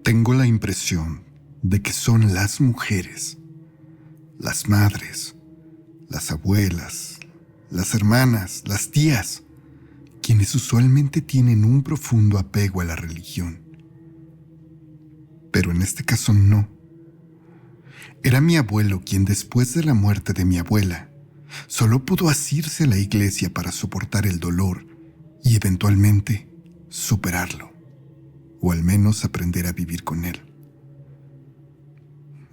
Tengo la impresión de que son las mujeres, las madres, las abuelas, las hermanas, las tías, quienes usualmente tienen un profundo apego a la religión. Pero en este caso no. Era mi abuelo quien, después de la muerte de mi abuela, solo pudo asirse a la iglesia para soportar el dolor y eventualmente superarlo, o al menos aprender a vivir con él.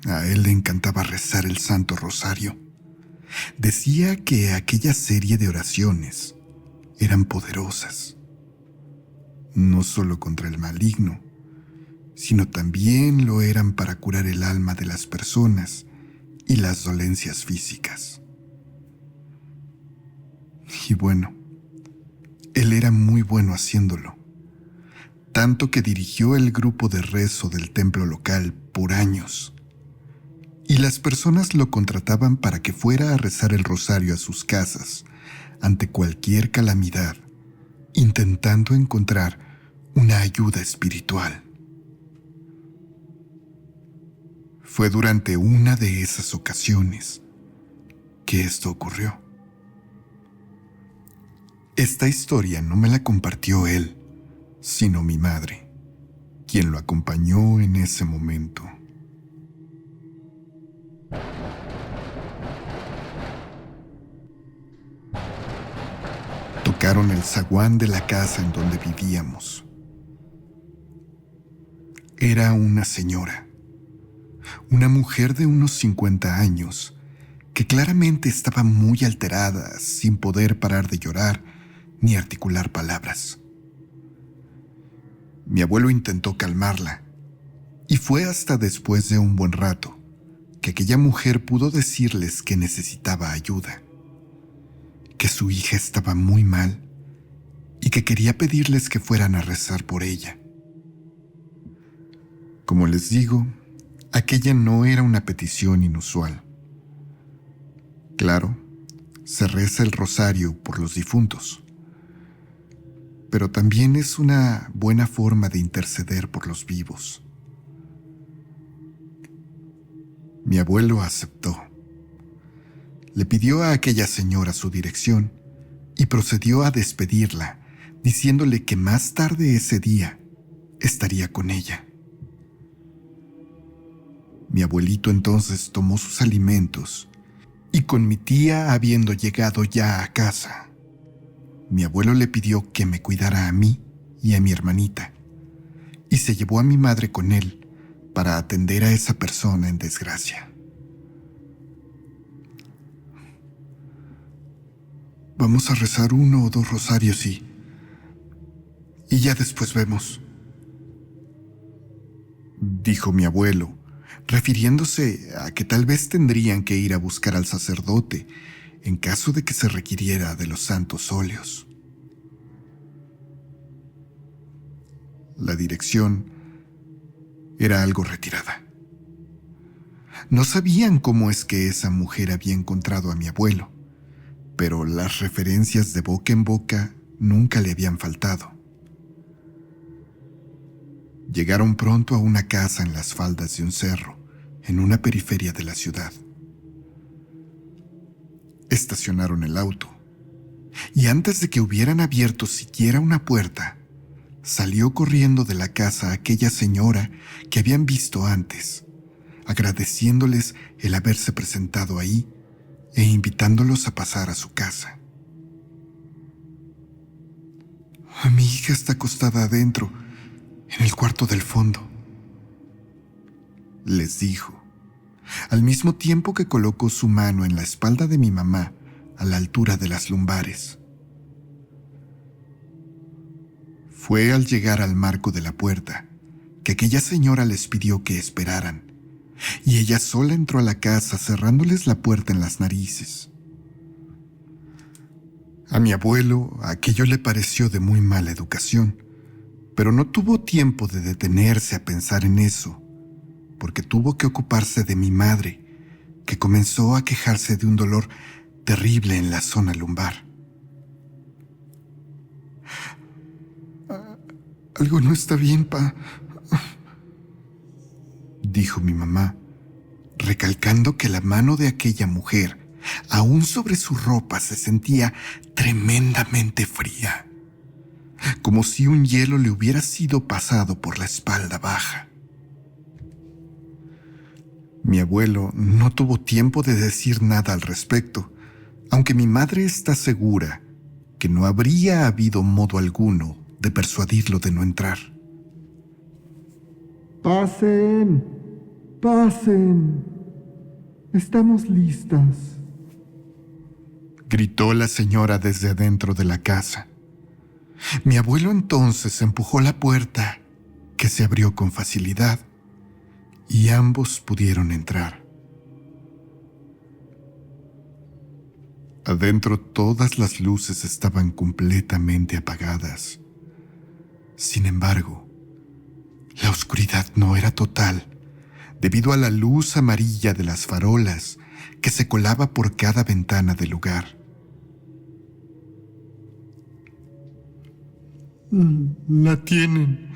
A él le encantaba rezar el Santo Rosario. Decía que aquella serie de oraciones eran poderosas, no solo contra el maligno, sino también lo eran para curar el alma de las personas y las dolencias físicas. Y bueno, él era muy bueno haciéndolo, tanto que dirigió el grupo de rezo del templo local por años, y las personas lo contrataban para que fuera a rezar el rosario a sus casas ante cualquier calamidad, intentando encontrar una ayuda espiritual. Fue durante una de esas ocasiones que esto ocurrió. Esta historia no me la compartió él, sino mi madre, quien lo acompañó en ese momento. Tocaron el zaguán de la casa en donde vivíamos. Era una señora, una mujer de unos 50 años, que claramente estaba muy alterada, sin poder parar de llorar ni articular palabras. Mi abuelo intentó calmarla, y fue hasta después de un buen rato que aquella mujer pudo decirles que necesitaba ayuda, que su hija estaba muy mal y que quería pedirles que fueran a rezar por ella. Como les digo, aquella no era una petición inusual. Claro, se reza el rosario por los difuntos, pero también es una buena forma de interceder por los vivos. Mi abuelo aceptó. Le pidió a aquella señora su dirección y procedió a despedirla, diciéndole que más tarde ese día estaría con ella. Mi abuelito entonces tomó sus alimentos y, con mi tía habiendo llegado ya a casa, mi abuelo le pidió que me cuidara a mí y a mi hermanita, y se llevó a mi madre con él para atender a esa persona en desgracia. Vamos a rezar 1 o 2 rosarios y ya después vemos, dijo mi abuelo, refiriéndose a que tal vez tendrían que ir a buscar al sacerdote en caso de que se requiriera de los santos óleos. La dirección era algo retirada. No sabían cómo es que esa mujer había encontrado a mi abuelo, pero las referencias de boca en boca nunca le habían faltado. Llegaron pronto a una casa en las faldas de un cerro, en una periferia de la ciudad. Estacionaron el auto, y antes de que hubieran abierto siquiera una puerta, salió corriendo de la casa aquella señora que habían visto antes, agradeciéndoles el haberse presentado ahí e invitándolos a pasar a su casa. Mi hija está acostada adentro, en el cuarto del fondo, les dijo, al mismo tiempo que colocó su mano en la espalda de mi mamá a la altura de las lumbares. Fue al llegar al marco de la puerta que aquella señora les pidió que esperaran, y ella sola entró a la casa cerrándoles la puerta en las narices. A mi abuelo aquello le pareció de muy mala educación, pero no tuvo tiempo de detenerse a pensar en eso, porque tuvo que ocuparse de mi madre, que comenzó a quejarse de un dolor terrible en la zona lumbar. Algo no está bien, pa. dijo mi mamá, recalcando que la mano de aquella mujer, aún sobre su ropa, se sentía tremendamente fría, como si un hielo le hubiera sido pasado por la espalda baja. Mi abuelo no tuvo tiempo de decir nada al respecto, aunque mi madre está segura que no habría habido modo alguno de persuadirlo de no entrar. Pasen, pasen. Estamos listas. Gritó la señora desde adentro de la casa. Mi abuelo entonces empujó la puerta, que se abrió con facilidad, y ambos pudieron entrar. Adentro todas las luces estaban completamente apagadas. Sin embargo, la oscuridad no era total, debido a la luz amarilla de las farolas que se colaba por cada ventana del lugar. La tienen.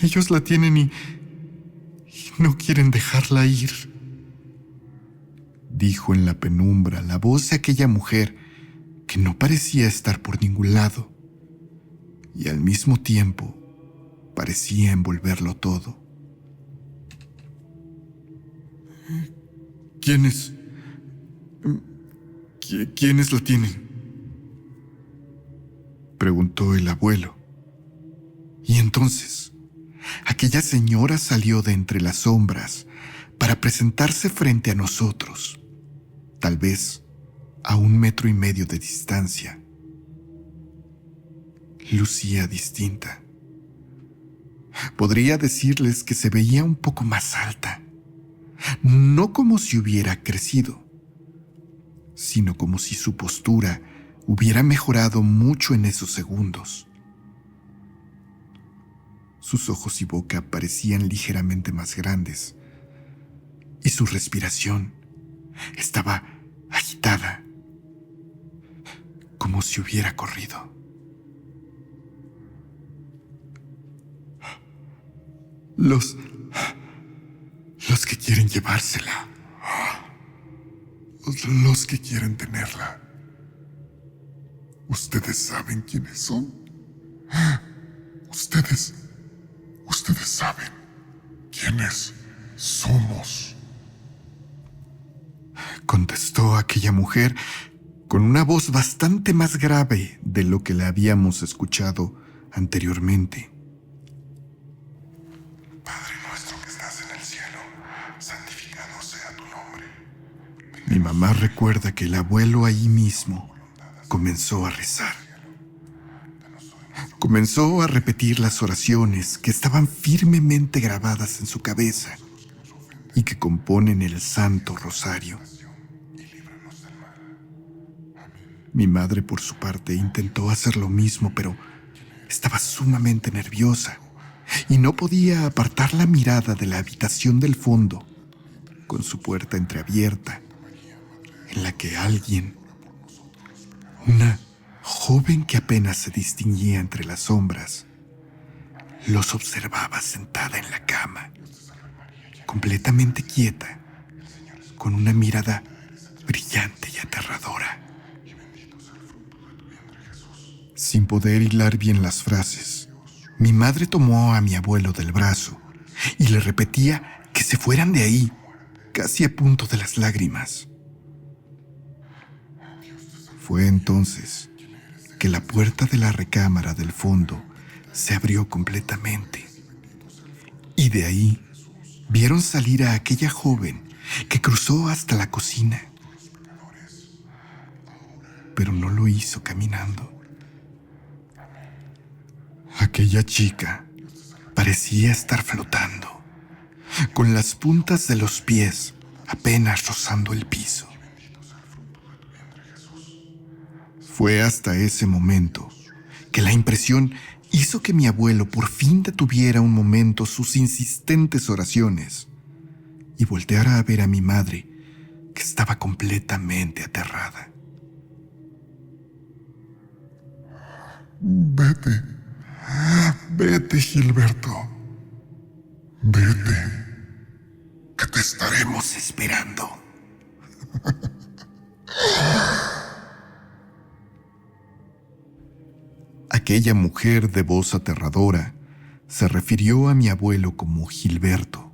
Ellos la tienen y no quieren dejarla ir, dijo en la penumbra la voz de aquella mujer que no parecía estar por ningún lado y al mismo tiempo parecía envolverlo todo. ¿Quiénes la tienen?, preguntó el abuelo. Y entonces, aquella señora salió de entre las sombras para presentarse frente a nosotros, tal vez a 1,5 metros de distancia. Lucía distinta. Podría decirles que se veía un poco más alta, no como si hubiera crecido, sino como si su postura hubiera mejorado mucho en esos segundos. Sus ojos y boca parecían ligeramente más grandes, y su respiración estaba agitada, como si hubiera corrido. Los que quieren llevársela. Los que quieren tenerla. ¿Ustedes saben quiénes son? Ustedes saben quiénes somos, contestó aquella mujer con una voz bastante más grave de lo que la habíamos escuchado anteriormente. Padre nuestro que estás en el cielo, santificado sea tu nombre. Mi mamá recuerda que el abuelo ahí mismo comenzó a rezar. Comenzó a repetir las oraciones que estaban firmemente grabadas en su cabeza y que componen el Santo Rosario. Mi madre, por su parte, intentó hacer lo mismo, pero estaba sumamente nerviosa y no podía apartar la mirada de la habitación del fondo, con su puerta entreabierta, en la que alguien, una joven que apenas se distinguía entre las sombras, los observaba sentada en la cama, completamente quieta, con una mirada brillante y aterradora. Sin poder hilar bien las frases, mi madre tomó a mi abuelo del brazo y le repetía que se fueran de ahí, casi a punto de las lágrimas. Fue entonces que la puerta de la recámara del fondo se abrió completamente, y de ahí vieron salir a aquella joven que cruzó hasta la cocina, pero no lo hizo caminando. Aquella chica parecía estar flotando, con las puntas de los pies apenas rozando el piso. Fue hasta ese momento que la impresión hizo que mi abuelo por fin detuviera un momento sus insistentes oraciones y volteara a ver a mi madre, que estaba completamente aterrada. Vete, Gilberto, Vete, que te estaremos esperando. Aquella mujer de voz aterradora se refirió a mi abuelo como Gilberto,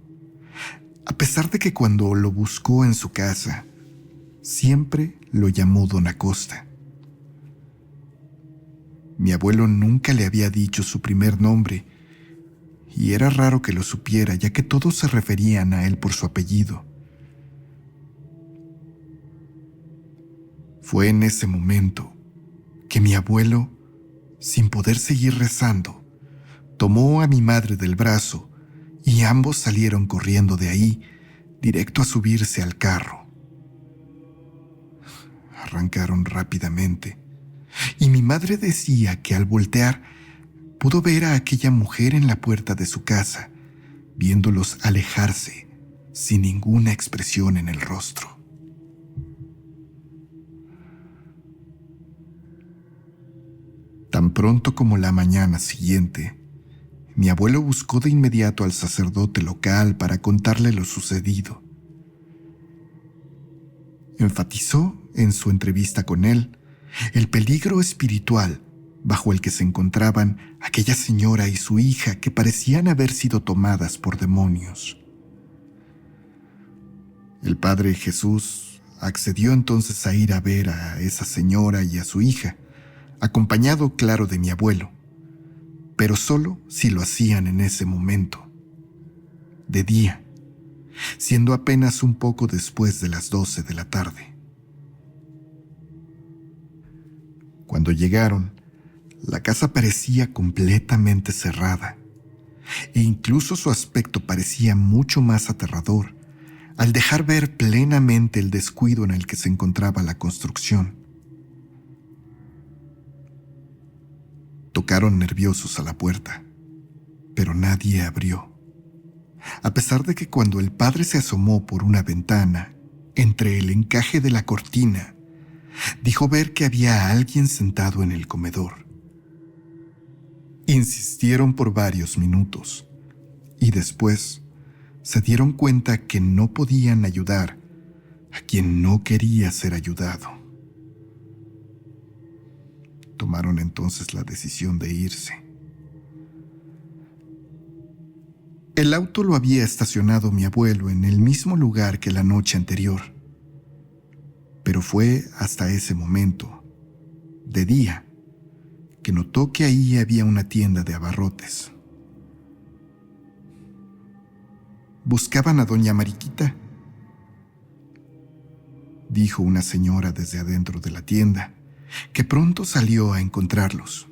a pesar de que cuando lo buscó en su casa, siempre lo llamó Don Acosta. Mi abuelo nunca le había dicho su primer nombre, y era raro que lo supiera, ya que todos se referían a él por su apellido. Fue en ese momento que mi abuelo, sin poder seguir rezando, tomó a mi madre del brazo y ambos salieron corriendo de ahí, directo a subirse al carro. Arrancaron rápidamente, y mi madre decía que al voltear pudo ver a aquella mujer en la puerta de su casa, viéndolos alejarse sin ninguna expresión en el rostro. Tan pronto como la mañana siguiente, mi abuelo buscó de inmediato al sacerdote local para contarle lo sucedido. Enfatizó en su entrevista con él el peligro espiritual bajo el que se encontraban aquella señora y su hija, que parecían haber sido tomadas por demonios. El padre Jesús accedió entonces a ir a ver a esa señora y a su hija, acompañado, claro, de mi abuelo, pero solo si lo hacían en ese momento, de día, siendo apenas un poco después de las 12 de la tarde. Cuando llegaron, la casa parecía completamente cerrada, e incluso su aspecto parecía mucho más aterrador al dejar ver plenamente el descuido en el que se encontraba la construcción. Tocaron nerviosos a la puerta, pero nadie abrió, a pesar de que cuando el padre se asomó por una ventana, entre el encaje de la cortina, dijo ver que había alguien sentado en el comedor. Insistieron por varios minutos y después se dieron cuenta que no podían ayudar a quien no quería ser ayudado. Tomaron entonces la decisión de irse. El auto lo había estacionado mi abuelo en el mismo lugar que la noche anterior, pero fue hasta ese momento, de día, que notó que ahí había una tienda de abarrotes. «Buscaban a doña Mariquita», dijo una señora desde adentro de la tienda, que pronto salió a encontrarlos.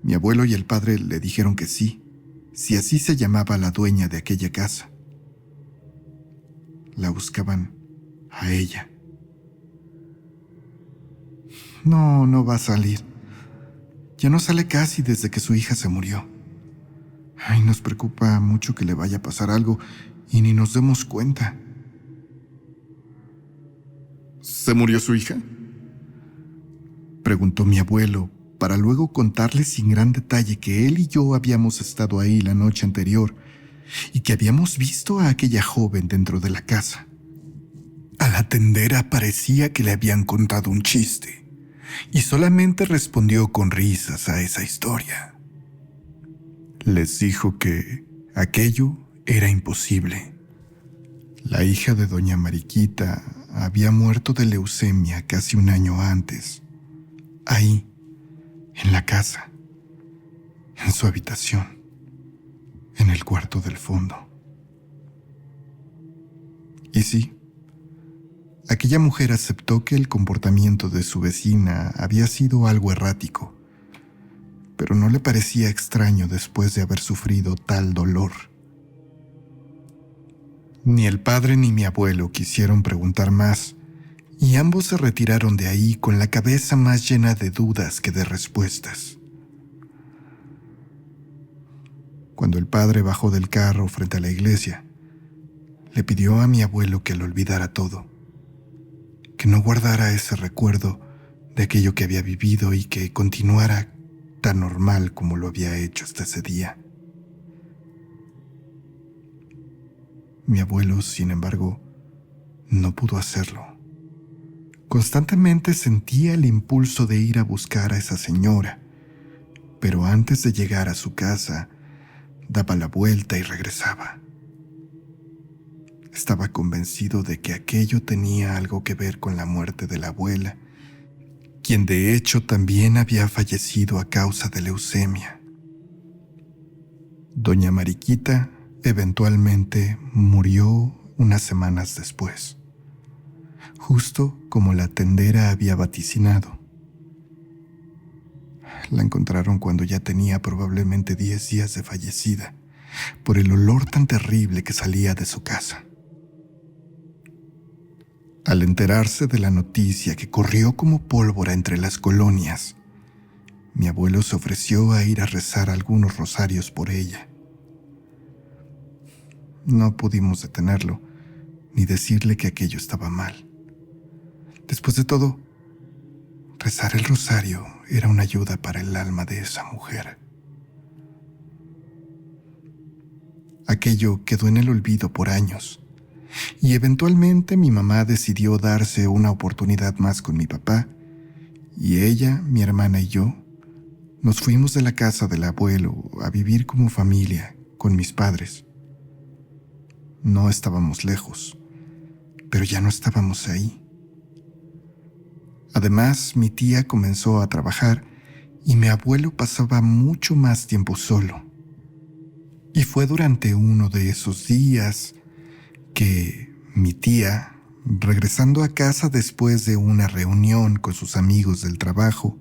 Mi abuelo y el padre le dijeron que sí, si así se llamaba la dueña de aquella casa. La buscaban a ella. No va a salir. Ya no sale casi desde que su hija se murió. Ay, nos preocupa mucho que le vaya a pasar algo y ni nos demos cuenta. ¿Se murió su hija?, preguntó mi abuelo, para luego contarle sin gran detalle que él y yo habíamos estado ahí la noche anterior y que habíamos visto a aquella joven dentro de la casa. A la tendera parecía que le habían contado un chiste y solamente respondió con risas a esa historia. Les dijo que aquello era imposible. La hija de doña Mariquita había muerto de leucemia casi un año antes, ahí, en la casa, en su habitación, en el cuarto del fondo. Y sí, aquella mujer aceptó que el comportamiento de su vecina había sido algo errático, pero no le parecía extraño después de haber sufrido tal dolor. Ni el padre ni mi abuelo quisieron preguntar más, y ambos se retiraron de ahí con la cabeza más llena de dudas que de respuestas. Cuando el padre bajó del carro frente a la iglesia, le pidió a mi abuelo que lo olvidara todo, que no guardara ese recuerdo de aquello que había vivido y que continuara tan normal como lo había hecho hasta ese día. Mi abuelo, sin embargo, no pudo hacerlo. Constantemente sentía el impulso de ir a buscar a esa señora, pero antes de llegar a su casa, daba la vuelta y regresaba. Estaba convencido de que aquello tenía algo que ver con la muerte de la abuela, quien de hecho también había fallecido a causa de leucemia. Doña Mariquita eventualmente murió unas semanas después, justo como la tendera había vaticinado. La encontraron cuando ya tenía probablemente 10 días de fallecida, por el olor tan terrible que salía de su casa. Al enterarse de la noticia que corrió como pólvora entre las colonias, mi abuelo se ofreció a ir a rezar algunos rosarios por ella. No pudimos detenerlo, ni decirle que aquello estaba mal. Después de todo, rezar el rosario era una ayuda para el alma de esa mujer. Aquello quedó en el olvido por años, y eventualmente mi mamá decidió darse una oportunidad más con mi papá, y ella, mi hermana y yo nos fuimos de la casa del abuelo a vivir como familia con mis padres. No estábamos lejos, pero ya no estábamos ahí. Además, mi tía comenzó a trabajar y mi abuelo pasaba mucho más tiempo solo. Y fue durante uno de esos días que mi tía, regresando a casa después de una reunión con sus amigos del trabajo,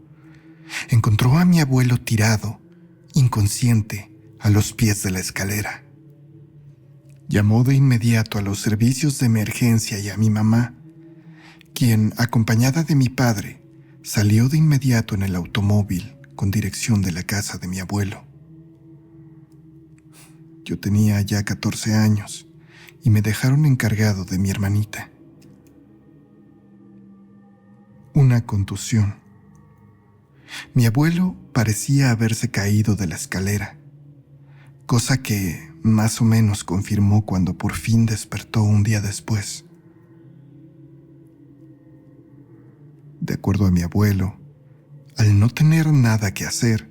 encontró a mi abuelo tirado, inconsciente, a los pies de la escalera. Llamó de inmediato a los servicios de emergencia y a mi mamá, quien, acompañada de mi padre, salió de inmediato en el automóvil con dirección de la casa de mi abuelo. Yo tenía ya 14 años y me dejaron encargado de mi hermanita. Una contusión. Mi abuelo parecía haberse caído de la escalera, cosa que más o menos confirmó cuando por fin despertó un día después. De acuerdo a mi abuelo, al no tener nada que hacer,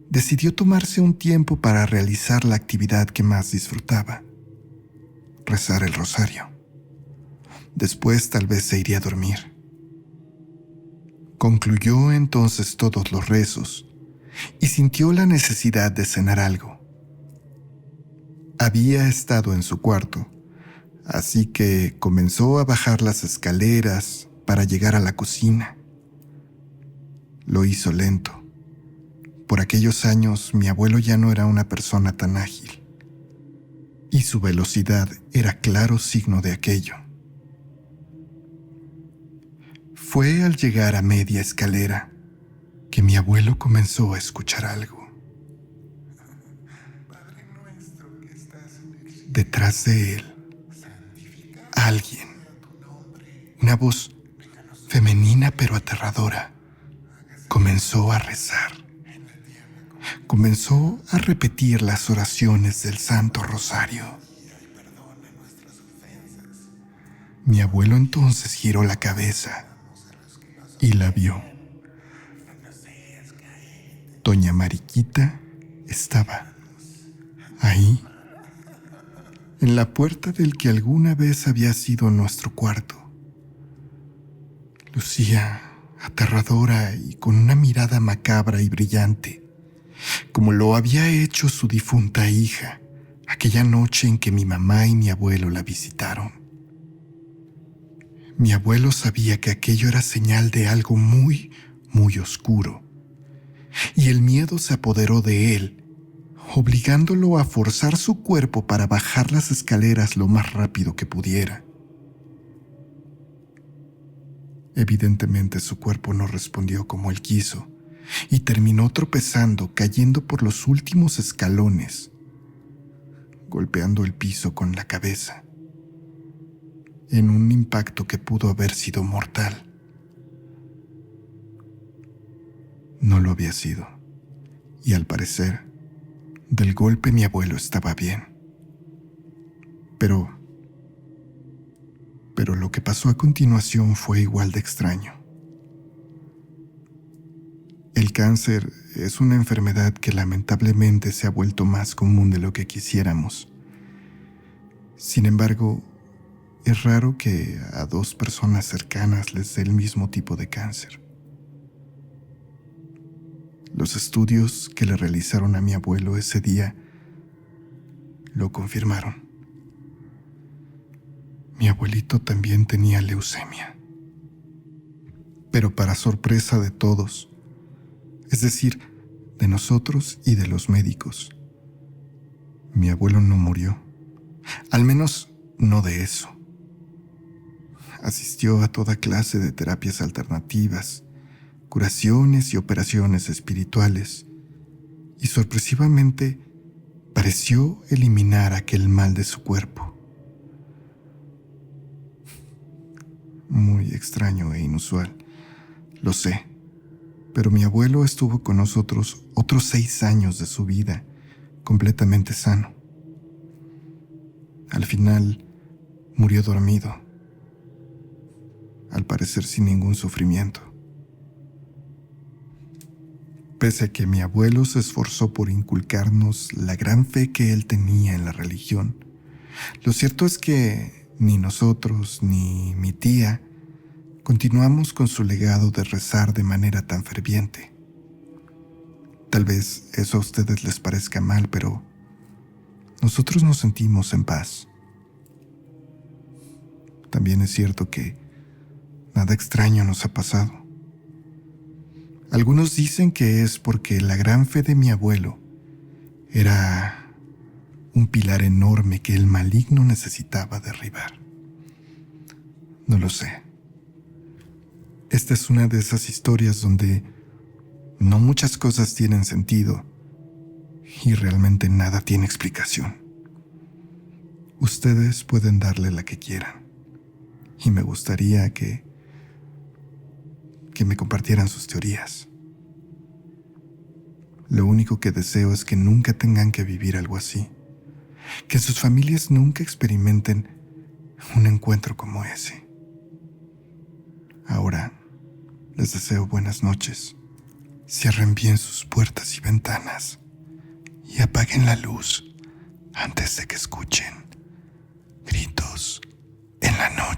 decidió tomarse un tiempo para realizar la actividad que más disfrutaba: rezar el rosario. Después tal vez se iría a dormir. Concluyó entonces todos los rezos y sintió la necesidad de cenar algo. Había estado en su cuarto, así que comenzó a bajar las escaleras para llegar a la cocina. Lo hizo lento. Por aquellos años mi abuelo ya no era una persona tan ágil, y su velocidad era claro signo de aquello. Fue al llegar a media escalera que mi abuelo comenzó a escuchar algo. Detrás de él, alguien, una voz femenina pero aterradora, comenzó a rezar. Comenzó a repetir las oraciones del Santo Rosario. Mi abuelo entonces giró la cabeza y la vio. Doña Mariquita estaba ahí, en la puerta del que alguna vez había sido nuestro cuarto. Lucía aterradora y con una mirada macabra y brillante, como lo había hecho su difunta hija aquella noche en que mi mamá y mi abuelo la visitaron. Mi abuelo sabía que aquello era señal de algo muy, muy oscuro, y el miedo se apoderó de él, obligándolo a forzar su cuerpo para bajar las escaleras lo más rápido que pudiera. Evidentemente su cuerpo no respondió como él quiso, y terminó tropezando, cayendo por los últimos escalones, golpeando el piso con la cabeza, en un impacto que pudo haber sido mortal. No lo había sido, y al parecer, del golpe mi abuelo estaba bien. Pero pasó a continuación fue igual de extraño. El cáncer es una enfermedad que lamentablemente se ha vuelto más común de lo que quisiéramos. Sin embargo, es raro que a 2 personas cercanas les dé el mismo tipo de cáncer. Los estudios que le realizaron a mi abuelo ese día lo confirmaron. Mi abuelito también tenía leucemia. Pero para sorpresa de todos, es decir, de nosotros y de los médicos, mi abuelo no murió. Al menos no de eso. Asistió a toda clase de terapias alternativas, curaciones y operaciones espirituales, y sorpresivamente pareció eliminar aquel mal de su cuerpo. Muy extraño e inusual, lo sé, pero mi abuelo estuvo con nosotros otros 6 años de su vida, completamente sano. Al final, murió dormido, al parecer sin ningún sufrimiento. Pese a que mi abuelo se esforzó por inculcarnos la gran fe que él tenía en la religión, lo cierto es que ni nosotros ni mi tía continuamos con su legado de rezar de manera tan ferviente. Tal vez eso a ustedes les parezca mal, pero nosotros nos sentimos en paz. También es cierto que nada extraño nos ha pasado. Algunos dicen que es porque la gran fe de mi abuelo era un pilar enorme que el maligno necesitaba derribar. No lo sé. Esta es una de esas historias donde no muchas cosas tienen sentido y realmente nada tiene explicación. Ustedes pueden darle la que quieran y me gustaría que me compartieran sus teorías. Lo único que deseo es que nunca tengan que vivir algo así, que sus familias nunca experimenten un encuentro como ese. Ahora, les deseo buenas noches. Cierren bien sus puertas y ventanas y apaguen la luz antes de que escuchen gritos en la noche.